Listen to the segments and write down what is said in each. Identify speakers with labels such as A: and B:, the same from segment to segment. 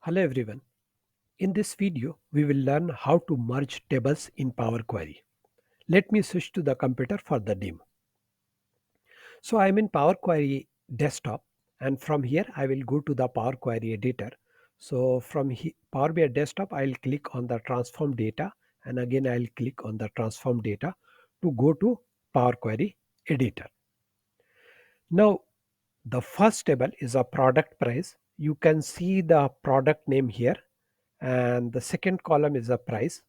A: Hello everyone. In this video, we will learn how to merge tables in Power Query. Let me switch to the computer for the demo. So I am in Power Query desktop, and from here I will go to the Power Query editor. So from Power BI desktop, I'll click on the transform data, and again I'll click on the transform data to go to Power Query editor. Now the first table is a product price. You can see the product name here, and the second column is the price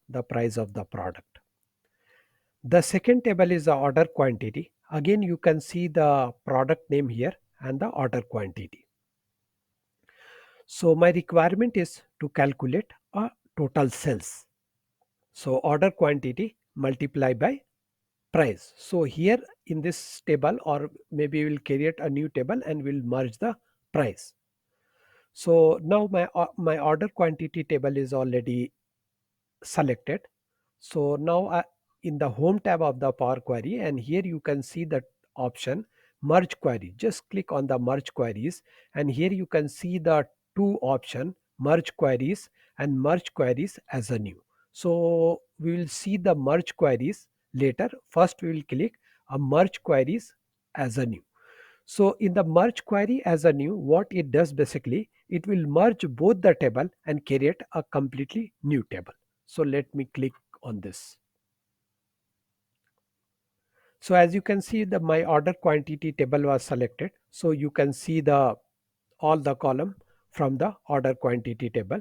A: of the product. The second table is the order quantity. Again, you can see the product name here and the order quantity. So my requirement is to calculate a total sales. So order quantity multiply by price. So here in this table, or maybe we'll create a new table and we'll merge the price. So now my order quantity table is already selected. So now in the home tab of the Power Query, and here you can see the option merge query. Just click on the merge queries, and here you can see the two option merge queries and merge queries as a new. So we will see the merge queries later. First we will click a merge queries as a new. So in the merge query as a new, what it does basically, it will merge both the table and create a completely new table. So let me click on this. So as you can see, the my order quantity table was selected. So you can see the all the column from the order quantity table.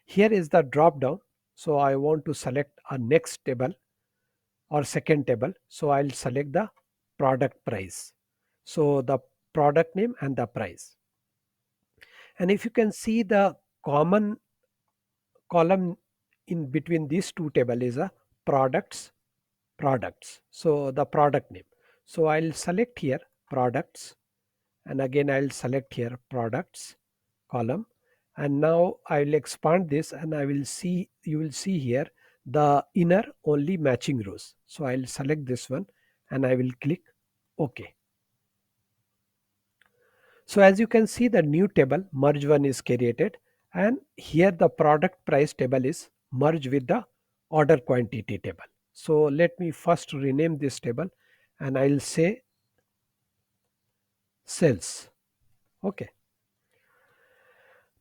A: Here is the drop down. So I want to select a next table or second table. So I'll select the product price. So the product name and the price. And if you can see, the common column in between these two table is a products. So the product name. So I'll select here products, and again I'll select here products column, and now I will expand this, and I will see, you will see here the inner only matching rows. So I'll select this one and I will click OK. So as you can see, the new table merge one is created, and here the product price table is merged with the order quantity table. So let me first rename this table, and I'll say sales. Okay.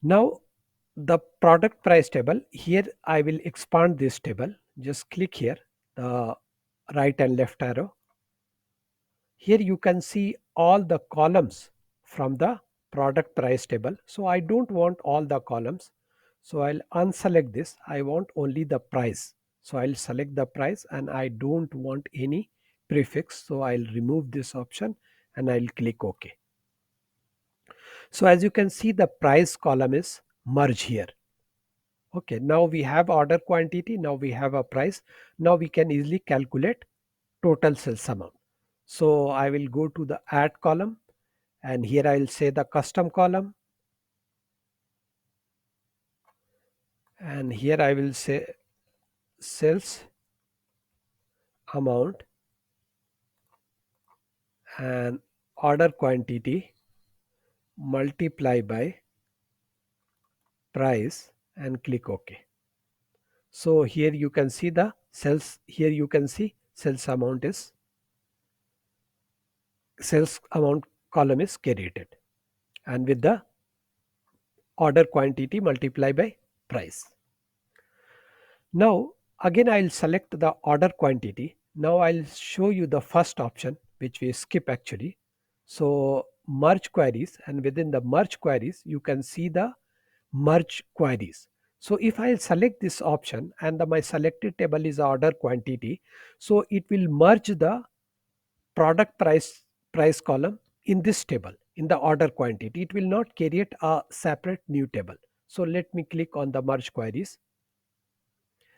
A: Now the product price table, here I will expand this table. Just click here, the right and left arrow. Here you can see all the columns from the product price table. So I don't want all the columns. So I'll unselect this. I want only the price. So I'll select the price, and I don't want any prefix. So I'll remove this option and I'll click OK. So as you can see, the price column is merged here. Okay, now we have order quantity. Now we have a price. Now we can easily calculate total sales amount. So I will go to the add column, and here I will say the custom column, and here I will say sales amount and order quantity multiply by price and click OK. So here you can see the sales, here you can see sales amount column is created, and with the order quantity multiply by price. Now again I'll select the order quantity. Now I'll show you the first option which we skip actually. So merge queries, and within the merge queries you can see the merge queries. So if I select this option, and my selected table is order quantity, so it will merge the product price column in this table in the order quantity. It will not create a separate new table. So let me click on the merge queries,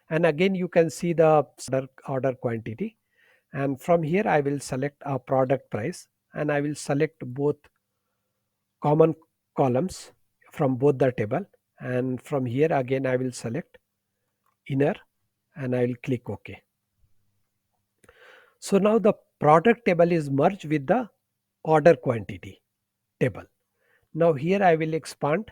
A: and again you can see the order quantity, and from here I will select a product price, and I will select both common columns from both the table, and from here again I will select inner, and I will click OK. So now the product table is merged with the order quantity table. Now here I will expand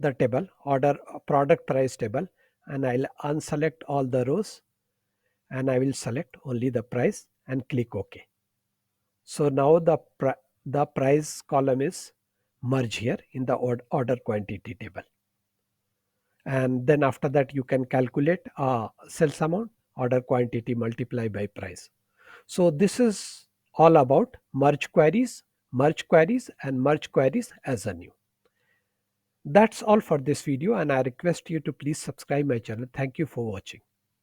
A: the table, order product price table, and I'll unselect all the rows and I will select only the price and click OK. So now the price column is merged here in the order quantity table. And then after that you can calculate sales amount, order quantity multiply by price. So this is all about merge queries and merge queries as a new. That's all for this video, and I request you to please subscribe my channel. Thank you for watching.